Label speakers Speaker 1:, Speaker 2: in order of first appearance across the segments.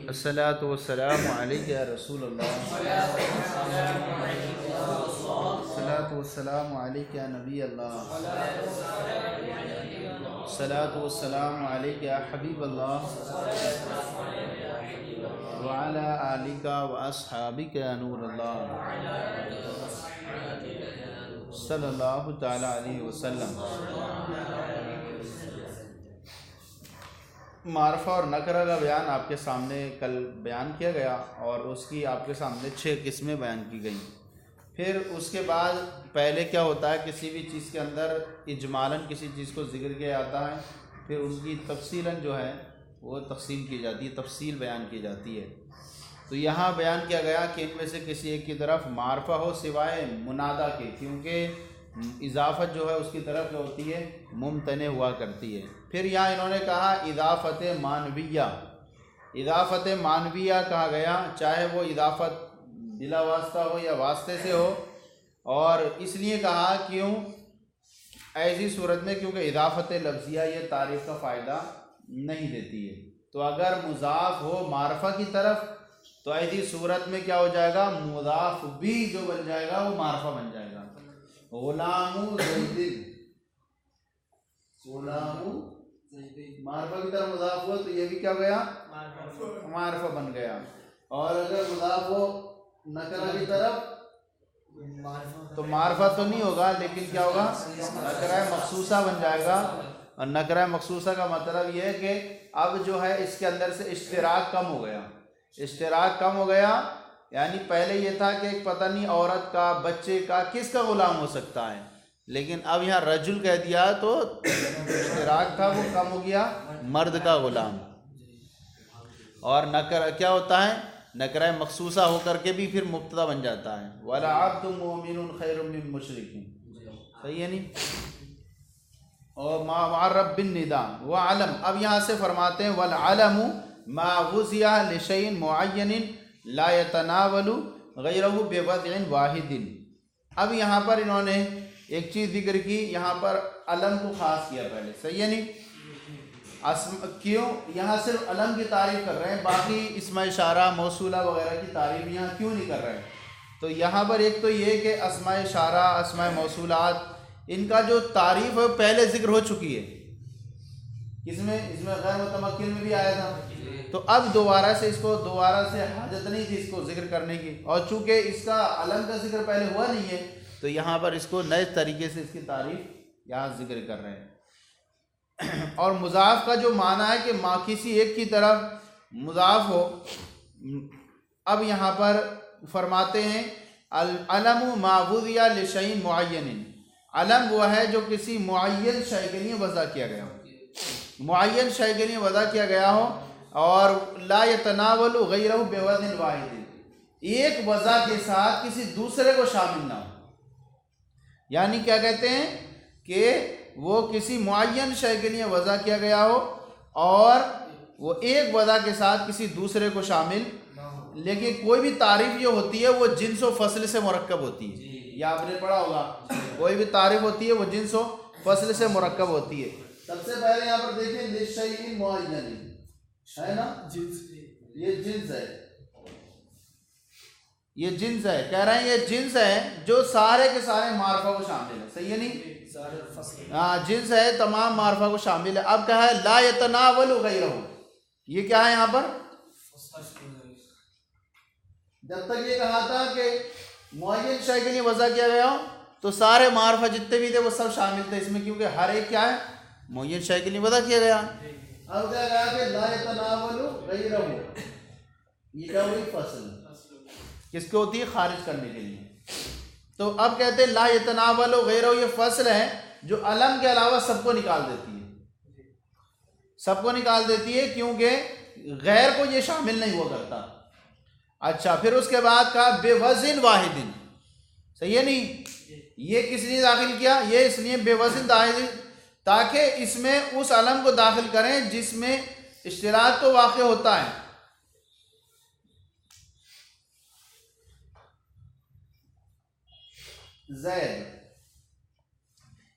Speaker 1: अस्सलातु वस्सलामु अलैका या रसूलल्लाह, अस्सलातु वस्सलामु अलैका या नबी अल्लाह, अस्सलातु वस्सलामु अलैका या हबीब अल्लाह व अला आलिका व अस्हाबिका या नूर अल्लाह सल्लल्लाहु तआला अलैहि वसल्लम। मारफा और नकरा का बयान आपके सामने कल बयान किया गया और उसकी आपके सामने 6 किस्में बयान की गई। फिर उसके बाद पहले क्या होता है, किसी भी चीज़ के अंदर इजमालन किसी चीज़ को जिक्र किया जाता है, फिर उनकी तफसीलन जो है वो तकसीम की जाती है, तफसील बयान की जाती है। तो यहाँ बयान किया गया कि इनमें से किसी एक की तरफ मारफा हो सिवाय मुनादा के, क्योंकि इजाफ़त जो है उसकी तरफ जो होती है मुमतने हुआ करती है। फिर यहाँ इन्होंने कहा इदाफ़त मानविया, इदाफ़त मानविया कहा गया, चाहे वो इदाफ़त बिला वास्ता हो या वास्ते से हो, और इसलिए कहा क्यों, ऐसी सूरत में क्योंकि इदाफ़त लफ्ज़िया ये तारीफ़ का फ़ायदा नहीं देती है। तो अगर मुज़ाफ़ हो मारफा की तरफ तो ऐसी सूरत में क्या हो जाएगा, मुज़ाफ़ भी जो बन जाएगा वो मारफा बन जाएगा। गुलामु ज़ैदिन, गुलामु मारफा की तरफ मुज़ाफ़ हुआ तो ये भी क्या हो गया, मारफा बन गया। और अगर मुज़ाफ़ हो नकरा की तरफ तो मारफा तो नहीं होगा, लेकिन क्या होगा, नकरा मखसूसा बन जाएगा। और नकरा मखसूसा का मतलब ये है कि अब जो है इसके अंदर से इश्तिराक कम हो गया, इश्तिराक कम हो गया। यानी पहले ये था कि एक पता नहीं औरत का, बच्चे का, किसका ग़ुलाम हो सकता है, लेकिन अब यहाँ रजुल कह दिया तो इश्तिराक था वो कम हो गया, मर्द का ग़ुलाम। और नकर क्या होता है, नकरा मखसूसा होकर के भी फिर मुब्तदा बन जाता है, वला अब्दुम मुमिनुन खैरुम मिन मुशरिकिन, सही है नहीं। और मा'रब बिन निदा व अलम, अब यहाँ से फरमाते हैं वल अलमु मा वुज़िया लिशैइन मुअय्यनिन ला यतनावलु गैरहु बिवज़इन वाहिदिन। अब यहाँ पर इन्होंने एक चीज़ जिक्र की, यहाँ पर अलम को ख़ास किया पहले, सही है नहीं। क्यों यहाँ सिर्फ अलम की तारीफ़ कर रहे हैं, बाकी इस्म इशारा मौसूला वगैरह की तारीफ़ यहाँ क्यों नहीं कर रहे हैं। तो यहाँ पर एक तो ये कि अस्मा इशारा, अस्मा मौसूलात, इनका जो तारीफ़ है पहले ज़िक्र हो चुकी है, किसमें, इसमें गैर मुतमक्किन में भी आया था। तो अब दोबारा से इसको, दोबारा से हाजत नहीं थी इसको जिक्र करने की, और चूँकि इसका अलम का जिक्र पहले हुआ नहीं है तो यहाँ पर इसको नए तरीके से इसकी तारीफ़ यहाँ जिक्र कर रहे हैं। और मुज़ाफ़ का जो माना है कि माँ किसी एक की तरफ मुज़ाफ़ हो, अब यहाँ पर फरमाते हैं अलमु मा वुज़िया लिशैइन मुअय्यनिन, अलम वो है जो किसी मुअय्यन शय के लिए वज़ा किया गया हो, मुअय्यन शय के लिए वज़ा किया गया हो, और ला यतनावलु गैरहु बिवज़इन वाहिदिन, एक वज़ा के साथ किसी दूसरे को शामिल ना हो। यानी क्या कहते हैं कि वो किसी मुअय्यन शय के लिए वज़ा किया गया हो और वो एक वज़ा के साथ किसी दूसरे को शामिल, लेकिन कोई भी तारीफ़ जो होती है वो जिन्स व फ़स्ल से मुरक्कब होती है, ये आपने पढ़ा होगा, कोई भी तारीफ़ होती है वो जिन्स व फ़स्ल से मुरक्कब होती है। सबसे पहले यहाँ पर देखिए लिशैइन मुअय्यनिन है ना, ये जिन्स है, ये जिन्स है, कह रहे हैं ये जिन्स है जो सारे के सारे मारफा को शामिल है, सही है नहीं। हाँ, जिन्स है, तमाम मारफा को शामिल है। अब क्या है, ला यतनावलु गैरहु, ये क्या है यहाँ पर, जब तक ये कहा था कि मुअय्यन शय के लिए वज़ा किया गया हो तो सारे मारफा जितने भी थे वो सब शामिल थे इसमें, क्योंकि हर एक क्या है, मुअय्यन शय के लिए वज़ा किया गया। अब क्या कहा कि ला यतनावलु गैरहु, ये क्या हुई, फसल किसकी होती है, खारिज करने के लिए। तो अब कहते हैं ला यतनावलु गैरहु, ये फसल है जो अलम के अलावा सबको निकाल देती है, सबको निकाल देती है, क्योंकि गैर को ये शामिल नहीं हुआ करता। अच्छा, फिर उसके बाद कहा बेवज़िन वाहिदिन, सही है नहीं, ये किस लिए दाखिल किया, ये इसलिए बेवज़िन वाहिदिन ताकि इसमें उस अलम को दाखिल करें जिसमें इश्तिराक तो वाक़ होता है। ज़ैद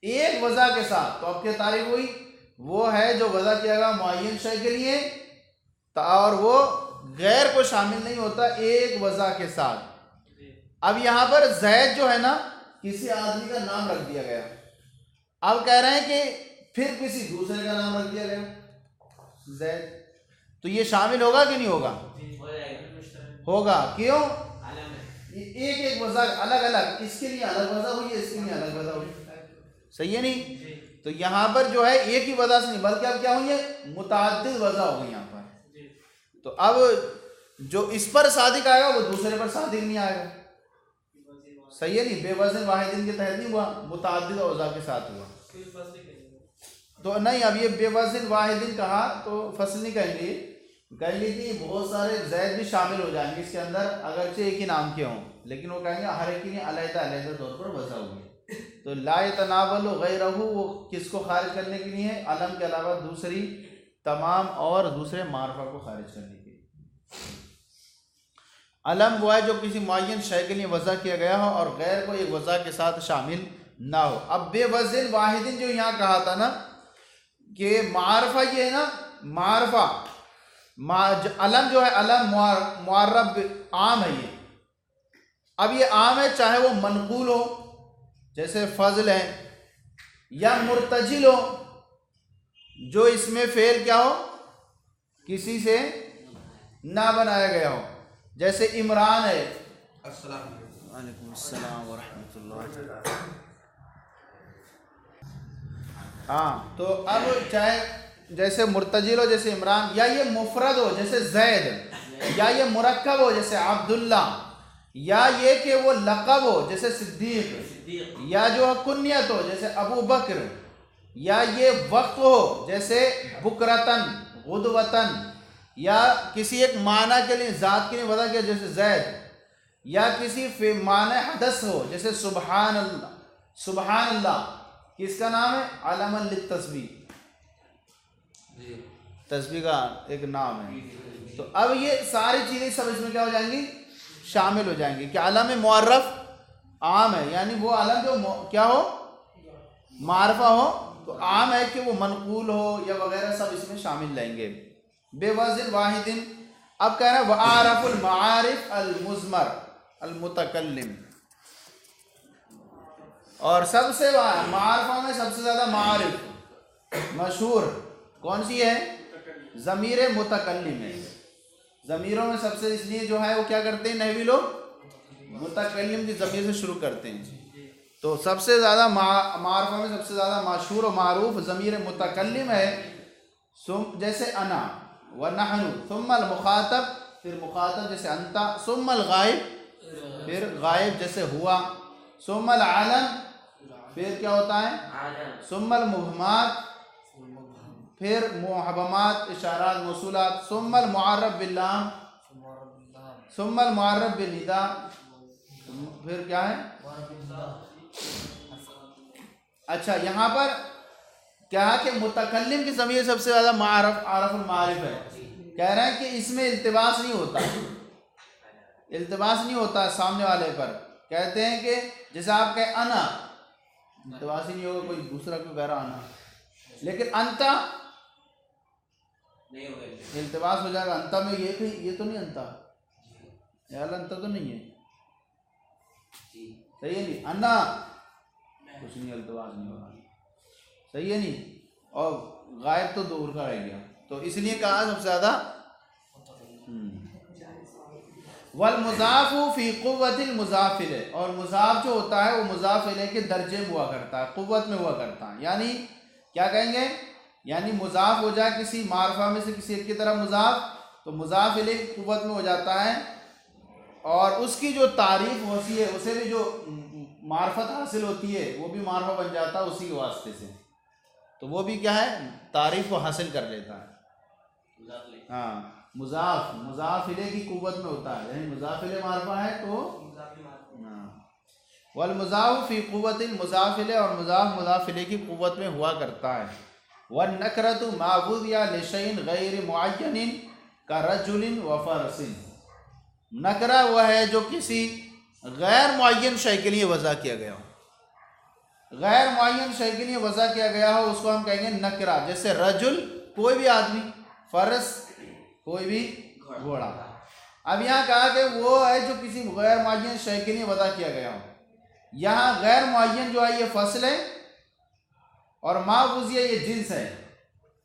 Speaker 1: एक वज़ा के साथ, तो अब क्या तारीफ़ हुई, वो है जो वज़ा किया गया मुअय्यन शय के लिए, और वो गैर को शामिल नहीं होता एक वजह के साथ। अब यहाँ पर जैद जो है ना, किसी आदमी का नाम रख दिया गया, अब कह रहे हैं कि फिर किसी दूसरे का नाम रख दिया गया जैद, तो ये शामिल होगा कि नहीं होगा? होगा। क्यों? एक एक वजह अलग अलग, इसके लिए अलग वजह हुई, इसके लिए अलग वजह हुई, सही है नहीं? तो यहाँ पर जो है एक ही वजह से नहीं, बल्कि अब क्या हुई है, मुताद्दिद वजह हो गई यहाँ पर। तो अब जो इस पर सादिक आएगा वो दूसरे पर सादिक नहीं आएगा, सही है नहीं? बेवजन वाहिदिन के तहत नहीं हुआ, मुताद्दिद वजह के साथ हुआ। तो नहीं, अब ये बेवजन वाहिदिन कहा तो फसल नहीं कहेंगे, कहेंगे कि बहुत सारे जैद भी शामिल हो जाएंगे इसके अंदर, अगरचे एक ही नाम के हों, लेकिन वो कहेंगे हर एक की अलग-अलग तौर पर वजह हुई। तो ला यतनावलु गैरहू, वो किसको खारिज करने के लिए है? अलम के अलावा दूसरी तमाम और दूसरे मारफा को खारिज करने के लिए। अलम वो है जो किसी मुअय्यन शय के लिए वजह किया गया हो और गैर को एक वजह के साथ शामिल ना हो। अब बेवज़न वाहिदिन जो यहाँ कहा था ना कि मारफा, ये है ना मारफा, अलम जो है, अलम मुअर्रब आम है ये। अब ये आम है, चाहे वो मनकूल हो जैसे फजल है, या मुर्तजिल हो जो इसमें फेल क्या हो, किसी से ना बनाया गया हो, जैसे इमरान है। वालेकुम अस्सलाम व रहमतुल्लाह। हाँ, तो अब चाहे जैसे मुर्तजिल हो जैसे इमरान, या ये मुफरद हो जैसे जैद, या ये मुरक्कब हो जैसे अब्दुल्ला, या ये कि वो लक़ब हो जैसे सिद्दीक, या जो है कुन्यत हो जैसे अबू बकर, या ये वक्त हो जैसे बुकरतन गुदवतन, या किसी एक माना के लिए ज़ात के लिए वजह किया जैसे जैद, या किसी माना हदस हो जैसे सुबहान अल्लाह। सुबहान अल्लाह किसका नाम है? अलमन लित्तस्बीह, तस्बीह का एक नाम है। तो अब ये सारी चीज़ें सब इसमें क्या हो जाएंगी, शामिल हो जाएंगी कि अलम मुअर्रफ आम है, यानी वो अलम जो क्या हो, मारफा हो, तो आम है कि वो मनकूल हो या वगैरह सब इसमें शामिल रहेंगे। बेवज़न वाहिदिन। अब कह रहे हैं वआरफुल मारिफ अल मुज़मर अल मुतकल्लिम, और सबसे मारफा में सबसे ज़्यादा मारिफ मशहूर कौन सी है? ज़मीर मुतकल्लिम है। ज़मीरों में सबसे इसलिए जो है वो क्या करते हैं नहवी लोग, मुतकल्लिम की ज़मीर से शुरू करते हैं। तो सबसे ज़्यादा मारफा में सबसे ज़्यादा मशहूर और मारूफ ज़मीर मुतकल्लिम है। जैसे अना व नहनु, सुम्मल मुखातब, फिर मुखातब जैसे अंता, सुम्मल गायब, फिर गायब जैसे हुआ, सुम्मल आलम, फिर क्या होता है सुम्मल मुबहमात, फिर मुहबमात इशारात मौसूलात, सुम्मल मुअर्रब बिल्लाम, सुम्मल मुअर्रब बिनिदा, फिर क्या है? अच्छा, यहाँ पर क्या है कि मुतकल्लिम की ज़मीर सबसे ज़्यादा आरफुल मारिफ है। कह रहे हैं कि इसमें इल्तिबास नहीं होता, इल्तिबास नहीं होता सामने वाले पर। कहते हैं कि जैसे आप कहें अना, इल्तिबास ही नहीं होगा, कोई दूसरा क्यों कह रहा अना, लेकिन अंता इल्तिबास हो जाएगा। अंता में ये तो नहीं अंता, यार अंता तो नहीं है, सही है नहीं? अन्ना कुछ नहीं, इल्तिबास नहीं होगा, सही है नहीं? और गायब तो दूर का रह गया, तो इसलिए कहा सबसे ज़्यादा। वल मुज़ाफ़ु फ़ी क़ुव्वतिल मुज़ाफ़िल, और मुज़ाफ़ जो होता है वो मुज़ाफ़िल के दर्जे में हुआ करता है, क़ुव्वत में हुआ करता है। यानी क्या कहेंगे, यानी मुज़ाफ़ हो जाए किसी मारफा में से किसी एक की तरफ मुज़ाफ़, तो मुज़ाफ़िल क़ुव्वत में हो जाता है, और उसकी जो तारीफ़ होती है उसे भी जो मार्फत हासिल होती है वो भी मारफा बन जाता है उसी के वास्ते से, तो वो भी क्या है, तारीफ़ को हासिल कर लेता है। हाँ, मुज़ाफ़िले की क़ुव्वत में होता है, यानी मुज़ाफ़िले मारफा है तो वल मुज़ाफ़ फ़ी क़ुव्वतिल मुज़ाफ़िले, और मुज़ाफ़िले की क़ुव्वत में हुआ करता है। वन नकरतु माबूद या लिशैइन गैर मुअय्यनिन का रजुलिन व फ़रसिन, नकरा वह है जो किसी गैर मुअय्यन शय के लिए वज़ा किया गया हो। गैर मुअय्यन शय के लिए वज़ा किया गया हो उसको हम कहेंगे नकरा। जैसे रजुल कोई भी आदमी, फ़रस कोई भी घोड़ा। अब यहाँ कहा कि वो है जो किसी गैर मुअय्यन शय के लिए वज़ा किया गया हो। यहाँ गैर मुअय्यन जो है ये फसल है और मावुज़िया ये जिन्स है,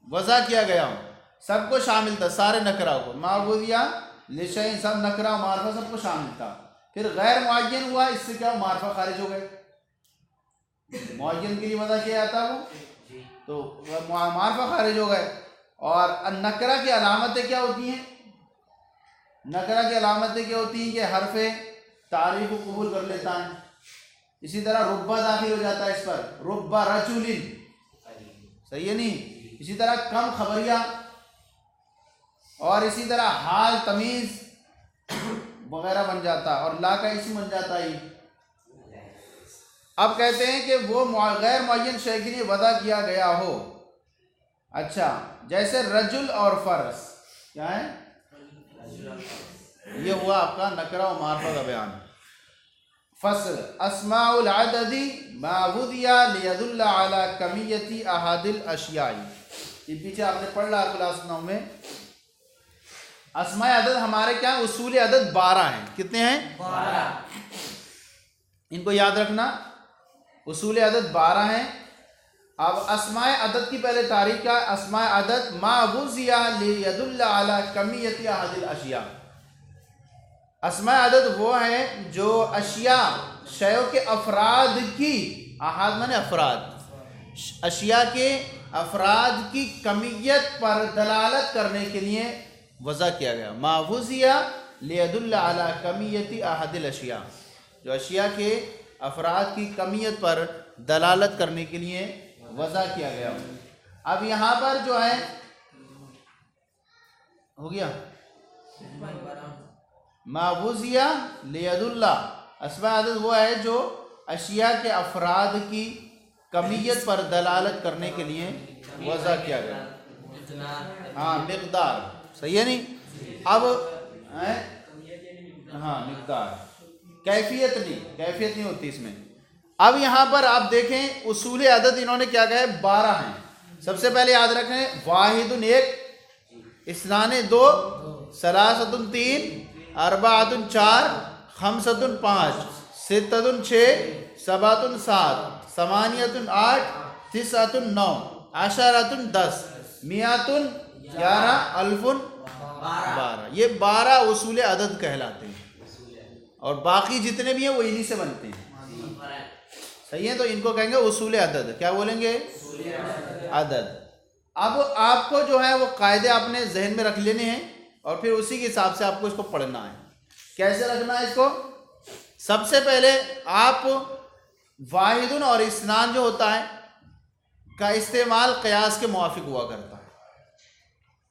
Speaker 1: वज़ा किया गया हो, सबको शामिल था, सारे नकरा को। मावुज़िया लिशय सब नकरा मारफा सबको शामिल था। फिर गैर मुअय्यन हुआ, इससे क्या मारफा खारिज हो गए। मुअय्यन के लिए वज़ा किया जाता वो, तो मारफा खारिज हो गए। और नकरा की अलामतें क्या होती हैं? नकरा की अलामतें क्या होती हैं कि हरफे तारीफ को कबूल कर लेता है। इसी तरह रुब्बा दाखिल हो जाता है इस पर, रुब्बा रजुलिन, सही है नहीं। इसी तरह कम खबरिया, और इसी तरह हाल तमीज वगैरह बन जाता, और ला का इस्म बन जाता ही। अब कहते हैं कि वो गैर मुअय्यन शय के लिए वज़ा किया गया हो। अच्छा, जैसे रजुल और फर्स, क्या है? ये हुआ आपका नकरा और मारफा का बयान। फसल अस्माउल अददी मावुदिया लियदुल्ला अला कमियती अहादिल अशियाई। ये पीछे आपने पढ़ रहा क्लास 9 में। अस्माए अदद हमारे क्या उसूल अदद 12 हैं। कितने हैं? 12। इनको याद रखना, उसूल अदद 12 हैं। अब अस्माए अदद की पहले तारीख का, अस्माए अदद मावुजिया लियदुल्ला अला कमियती अहादिल अशिया। अस्माए अदद वो है जो अशिया शयों के अफराद की, अहाद माने अफराद, अशिया के अफराद की कमियत पर दलालत करने के लिए वज़ा किया गया। मावुजिया लियदुल्ला अला कमियती अहादिल अशिया, जो अशिया के अफराद की कमियत पर दलालत करने के लिए वज़ा किया गया। अब यहाँ पर जो है हो गया मावुजिया लियदुल्ला, अस्मा अदद वो है जो अशिया के अफराद की कमियत पर दलालत करने के लिए वज़ा किया गया। हाँ, मिक़दार, सही है नहीं। अब हाँ मिक़दार, कैफियत नहीं होती इसमें। अब यहाँ पर आप देखें उसूल अदद इन्होंने क्या कहा है? 12 हैं। सबसे पहले याद रखें, वाहिदुन 1, इस्नाने 2, सलासतुन 3, अरबातुन 4, खमसतुन 5, सित्ततुन 6, सबातुन 7, समानियतुन 8, तिसअतुन 9, अशरतुन 10, मियातुन 11, अल्फुन 12। ये 12 उसूल अदद कहलाते हैं, और बाकी जितने भी हैं वो इन्हीं से बनते हैं, सही है। तो इनको कहेंगे उसूल अदद। क्या बोलेंगे? अदद। अब आपको जो है वो कायदे आपने जहन में रख लेने हैं, और फिर उसी के हिसाब से आपको इसको पढ़ना है। कैसे रखना है इसको? सबसे पहले आप वाहिदुन और इस्नान जो होता है का इस्तेमाल क़यास के मुवाफिक हुआ करता है।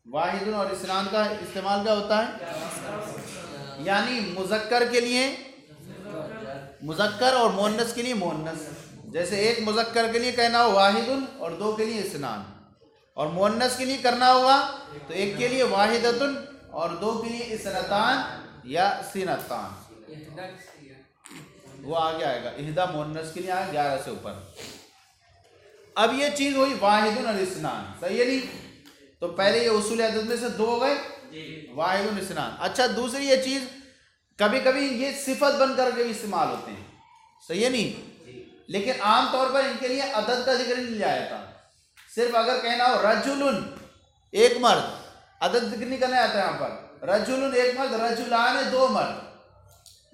Speaker 1: वाहिदुन और इस्नान का इस्तेमाल क्या होता है? यानी मुज़क्कर के लिए मुज़क्कर और मुअन्नस के लिए मुअन्नस। जैसे एक मुज़क्कर के लिए कहना हो वाहिदुन और 2 के लिए इस्नान, और मुअन्नस के लिए करना होगा तो एक के लिए वाहिदतुन और 2 के लिए इस्नतान या सिनतान। वो आगे आएगा, इहदा मुअन्नस के लिए आएगा 11 से ऊपर। अब ये चीज़ हुई वाहिदुन और इस्नान, सही है नहीं। तो पहले ये उसूल अदद में से 2 हो गए, वाहिदुन इस्नान। अच्छा, दूसरी ये चीज़ कभी कभी ये सिफत बन करके भी इस्तेमाल होते हैं, सही है नहीं। लेकिन आम तौर पर इनके लिए अदद का जिक्र नहीं लिया जाता। सिर्फ अगर कहना हो रजुलुन एक मर्द, अदद जिक्र नहीं करना जाता है यहाँ पर। रजुलुन एक मर्द, रजुलान 2 मर्द,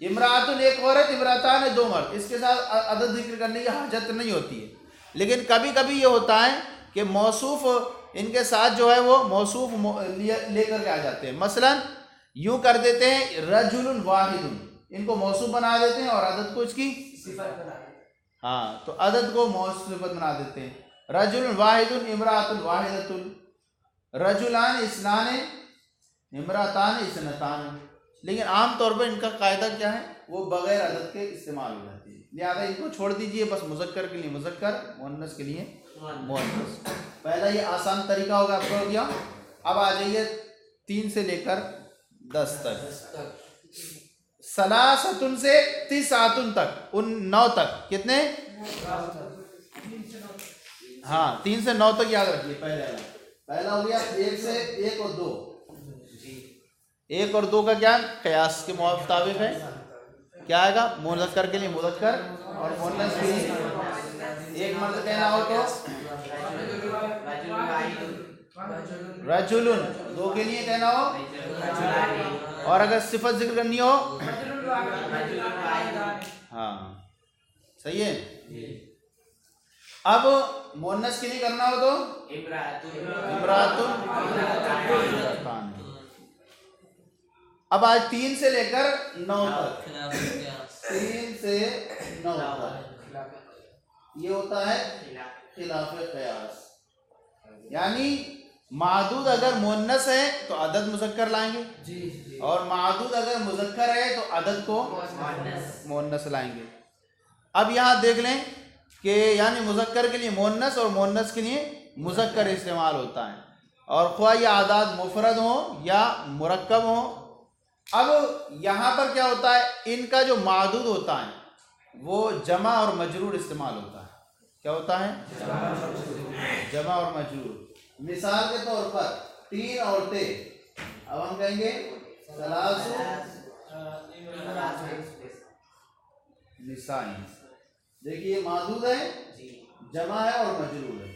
Speaker 1: इमरातुन एक औरत, इमरातान 2 मर्द, इसके साथ अदद जिक्र करने की हाजत नहीं होती है। लेकिन कभी कभी ये होता है कि मौसूफ इनके साथ जो है वो मौसूफ लेकर के आ जाते हैं। मसलन यूं कर देते हैं रजुलुन वाहिदुन, इनको मौसूफ बना देते हैं और अदद को इसकी सिफत बना देते हैं। हाँ, तो अदद को मौसूफ बना देते हैं। रजुलुन वाहिदुन, इमरातुन वाहिदतुन, रजुलान इस्नाने, इमरातान इस्नतान। लेकिन आम तौर पर इनका कायदा क्या है? वो बगैर अदद के इस्तेमाल हो जाती है। लिहाजा इनको छोड़ दीजिए, बस मुज़क्कर के लिए मुज़क्कर, मुअन्नस के लिए मुअन्नस। पहला ये आसान तरीका होगा आपको हो गया। अब आ जाइए 3 से लेकर 10 तक। सलासतुन से तिसातुन तक, उन 9 तक। कितने? हाँ, 3 से 9 तक याद रखिए। पहला हो गया 1 से 1 और 2, 1 और 2 का क्या क़यास के मुताबिक है, क्या आएगा, मुज़क्कर के लिए मुज़क्कर और मुअन्नस के लिए एक मर्द कहना हो तो रजुलुन, 2 के लिए कहना हो, और अगर सिफत जिक्र करनी हो, हाँ सही है। अब मुअन्नस के लिए करना हो तो इम्रातुन। अब आज 3 से लेकर 9 तक, 3 से 9 तक ये होता है खिलाफे क़यास। यानी मादूद अगर मुअन्नस है तो अदद मुज़क्कर लाएंगे जी, और मादूद अगर मुज़क्कर है तो अदद को मुअन्नस लाएंगे। अब यहाँ देख लें कि यानी मुज़क्कर के लिए मुअन्नस और मुअन्नस के लिए मुज़क्कर इस्तेमाल होता है, और ख्वाह ये आदाद मुफरद हो या मुरक्कब हो। अब यहाँ पर क्या होता है, इनका जो मादूद होता है वो जमा और मजरूर इस्तेमाल होता है। क्या होता है, जमा और मजरूर। मिसाल के तौर पर 3 औरतें, अब हम कहेंगे सलासु निसाइन। देखिए मादूद है, जमा है और मजरूर है,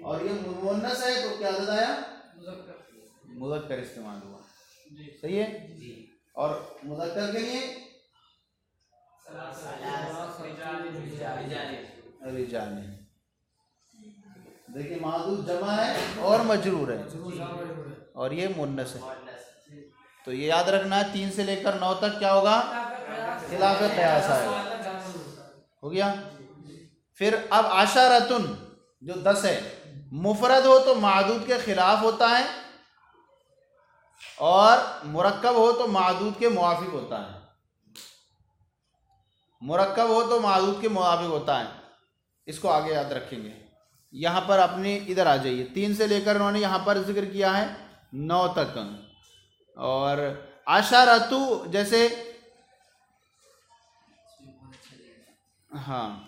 Speaker 1: और ये मुअन्नस है तो क्या आया, मुज़क्कर इस्तेमाल हुआ। सही है। और मुज़क्कर के लिए रिजाल। देखिए मादूद जमा है और मजरूर है, और ये मुअन्नस है। तो ये याद रखना है 3 से लेकर 9 तक क्या होगा, खिलाफ क़यास आएगा। हो गया। फिर अब आशरतुन जो 10 है, मुफरद हो तो मादूद के खिलाफ होता है, और मुरक्कब हो तो मादूद के मुआफिक होता है। मुरक्कब हो तो मादूद के मुआफिक होता है। इसको आगे याद रखेंगे। यहाँ पर अपने इधर आ जाइए, 3 से लेकर उन्होंने यहाँ पर जिक्र किया है 9 तक। और आशरतु जैसे, हाँ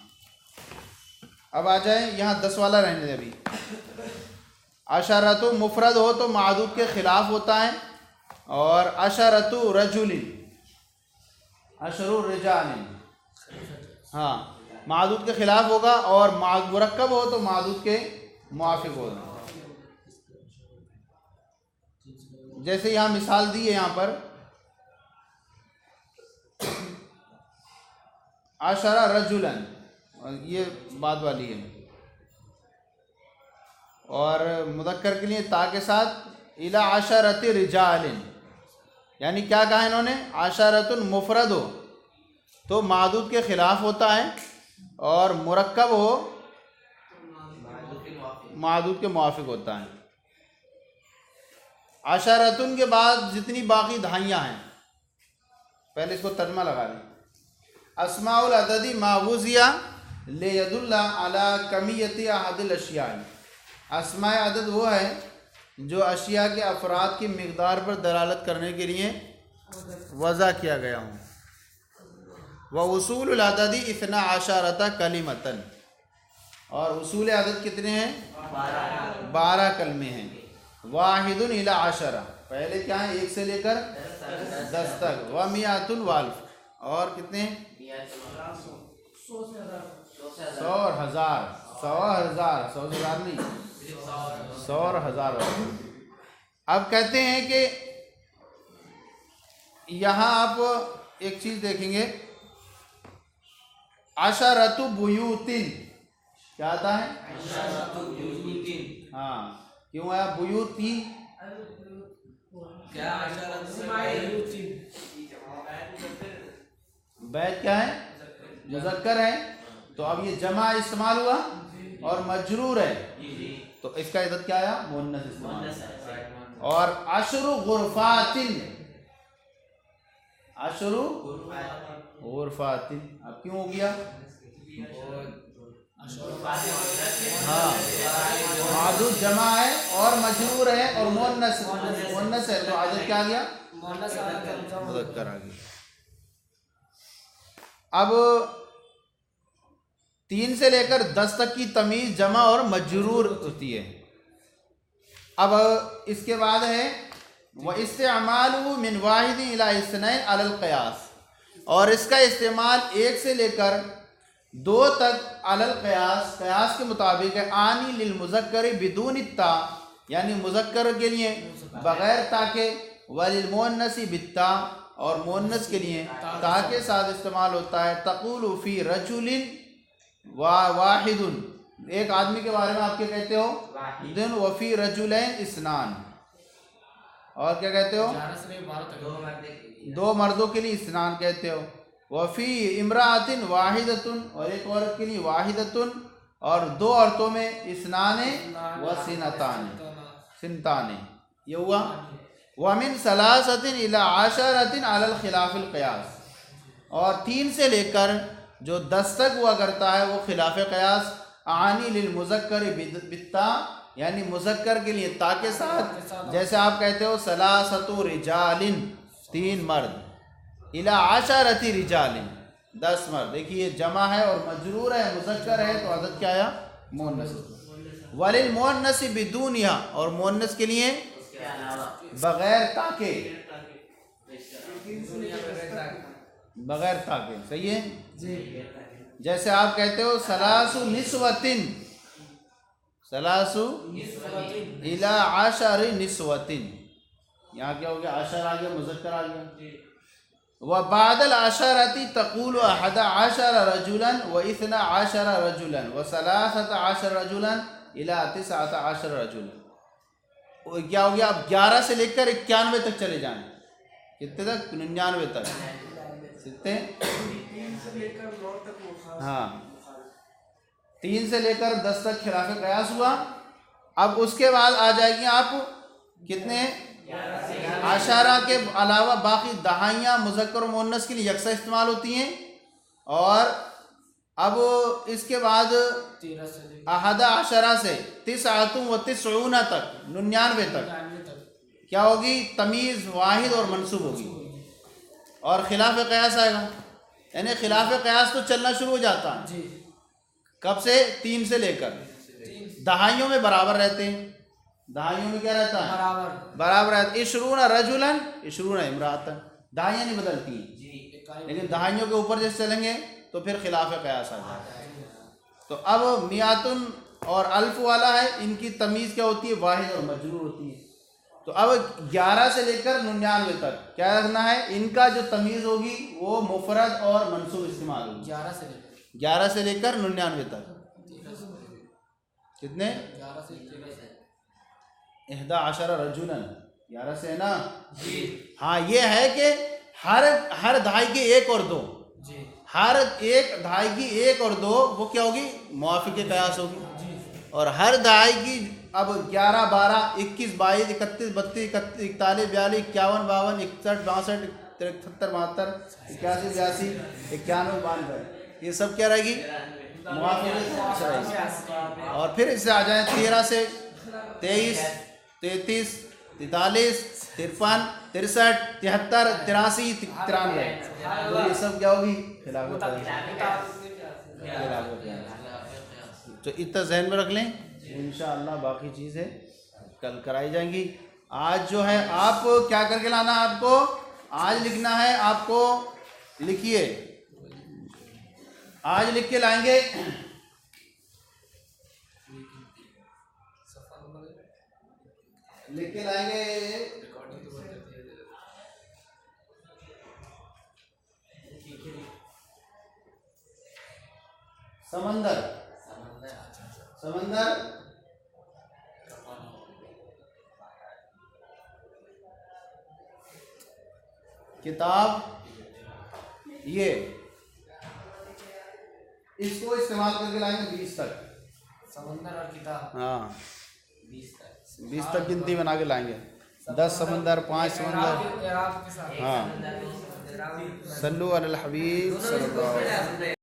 Speaker 1: अब आ जाए यहाँ 10 वाला रहने दे। अभी आशरतु मुफरद हो तो मादूद के खिलाफ होता है, और अशरतु रजुलिन, अशरु रिजालिन, हाँ मादूद के खिलाफ होगा, और मुरक्कब हो तो मादूद के मुआफिक होगा। जैसे यहाँ मिसाल दी है, यहाँ पर अशरा रजुलन, ये बाद वाली है, और मुज़क्कर के लिए ता के साथ इला अशरति रिजालिन। यानी क्या कहा इन्होंने, आशरतुन मुफरद हो तो मादूद के खिलाफ होता है, और मुरक्कब हो मादूद के मुआफिक होता है। आशरतुन के बाद जितनी बाकी धाइयाँ हैं, पहले इसको तर्जमा लगा लें। अस्माउल अददी मावूजिया ले यदुल्ला अला कमियति अहदिल अशिया। अस्माए अदद वो है जो अशिया के अफराद की मिक़दार पर दलालत करने के लिए वज़ा किया गया हूँ। व उसूल अददी इतना आशरता कलिमतन, और उसूल अदद कितने हैं, 12 कलमे हैं। वाहिदुन इला आशरा, पहले क्या है 1 से लेकर 10 तक। व मियातुल वाल्फ, और कितने 100 और 1000, 100 1000, 100 1000 नहीं, 100 और 1000। अब कहते हैं कि यहाँ आप एक चीज़ देखेंगे, अशरतु बुयूतिन क्या आता है, हाँ क्यों आया बुयूती, बैत क्या है, मुज़क्कर है, तो अब ये जमा इस्तेमाल हुआ और मजरूर है, तो इसका इदत क्या आया, मुअन्नस इस्तेमाल। और अशरु गुरफातिन, अशरु गुरफातिन, अब क्यों हो गया, हाँ मादूद जमा है और मजरूर है और मुअन्नस है, तो आदत क्या आ गया, मुज़क्कर आ गया। अब 3 से लेकर 10 तक की तमीज़ जमा और मजरूर होती है। अब इसके बाद है व इस्तेमालु मिन वाहिदिन इला इस्नैन अलल क़यास, और इसका इस्तेमाल एक से लेकर दो तक अलल क़यास, क़यास के मुताबिक है। आनी लिल मुज़क्कर बिदून ता, यानी मुज़क्कर के लिए बग़ैर ता के, वलिल मुअन्नसी बित्ता, और मुअन्नस के लिए ता के साथ इस्तेमाल होता है। तक़ूलु फ़ी रजुलिन वाहिदुन, एक आदमी के बारे में आपके कहते हो दिन, वफ़ी रजुलैन इस्नान, और क्या कहते हो दो मर्दों के लिए इस्नान कहते हो। वफ़ी इमरातिन वाहिदतुन, और एक औरत के लिए वाहिदतुन, और दो औरतों में इस्नाने व सिनताने, ये हुआ। वमिन सलासतिन इला आशरतिन अलल खिलाफिल क़यास, और 3 से लेकर जो 10 तक हुआ करता है वो खिलाफ क़यास। आनी लिल मुज़क्कर बित्ता, यानी मुज़क्कर के लिए ता के साथ, जैसे आप कहते हो सलासतु रिजालिन 3 मर्द, इला आशरति रिजालिन 10 मर्द। देखिए जमा है और मजरूर है, मुज़क्कर है तो अदद क्या आया मुअन्नस। वलिल मुअन्नस बिदूनिहा, और मुअन्नस के लिए बगैर ताके, बगैर ताके, सही है जी। जैसे आप कहते हो सलासु निस्वतिन, सलासु इला आशर निस्वतिन, यहाँ क्या हो गया आशर आ गया, मुज़क्कर आ गया। व बादल आशरती तक़ूल अहदा आशर रजुलन व इतना आशर रजुलन व सलासत आशर रजुलन इला तिसअत आशर रजुलन। क्या हो गया, अब 11 से लेकर 91 तक चले जाएं, कितने तक 99 तक, कितने 3 से लेकर 9 तक, हाँ 3 से लेकर 10 तक खिलाफ क़यास हुआ। अब उसके बाद आ जाएगी आप कितने आशारा के अलावा बाकी दहाइयाँ मुज़क्कर और मुअन्नस के लिए यकसा इस्तेमाल होती हैं। और अब इसके बाद अहदा आशरा से तिसअतुम व तिसऊना तक, 99 तक क्या होगी, तमीज़ वाहिद और मंसूब होगी, और खिलाफ क़यास आएगा। यानी खिलाफ क़यास तो चलना शुरू हो जाता है कब से, 3 से लेकर, दहाइयों में बराबर रहते हैं, दहाइयों में क्या रहता है बराबर रहता है। इशरूना रजुलन इशरूना इमरातन, दहाइयाँ नहीं बदलती हैं, लेकिन दहाइयों के ऊपर जैसे चलेंगे तो फिर खिलाफ क़यास आ जाता है। तो अब मियातुन और अल्फ वाला है, इनकी तमीज़ क्या होती है, वाहिद और मजरूर होती है। तो अब 11 से लेकर 99 तक क्या रखना है, इनका जो तमीज़ होगी वो मुफरद और मंसूब इस्तेमाल होगी। 11 से लेकर 99 तक, कितने 11 से 11 आशरा रजुलन, 11 से है ना जी। हाँ, ये है कि हर दहाई की 1 और 2, हर एक दहाई की 1 और 2 वो क्या होगी, मुआफ़िक़ क़यास होगी। और हर दहाई की अब 11, 12, 21, 22, 31, 32, 31, 41, 42, 51, 52, 61, 62, 73, 72, 81, 82, 91, 92, ये सब क्या रहेगी, मुआफ़िक़ क़यास रहेगी। और फिर इससे आ जाए 13 से 23, 33, 43, 53, 63, 73, 83, 93, तो ये सब क्या होगी, खिलाफ क़यास। तो इतना जहन में रख लें, इंशाअल्लाह बाकी चीज़ें कल कराई जाएंगी। आज जो है आप क्या करके लाना है, आपको आज लिखना है, आपको लिखिए, आज लिख के लाएंगे। लिख के लाएंगे समंदर, समंदर किताब, ये इसको इस्तेमाल करके लाएंगे 20 तक, समंदर और किताब, हाँ 20 तक गिनती बना के लाएंगे। 10 समंदर, 5 समंदर, हाँ। सल्लु अलल हबीब सल्लल्लाहु अलैहि वसल्लम।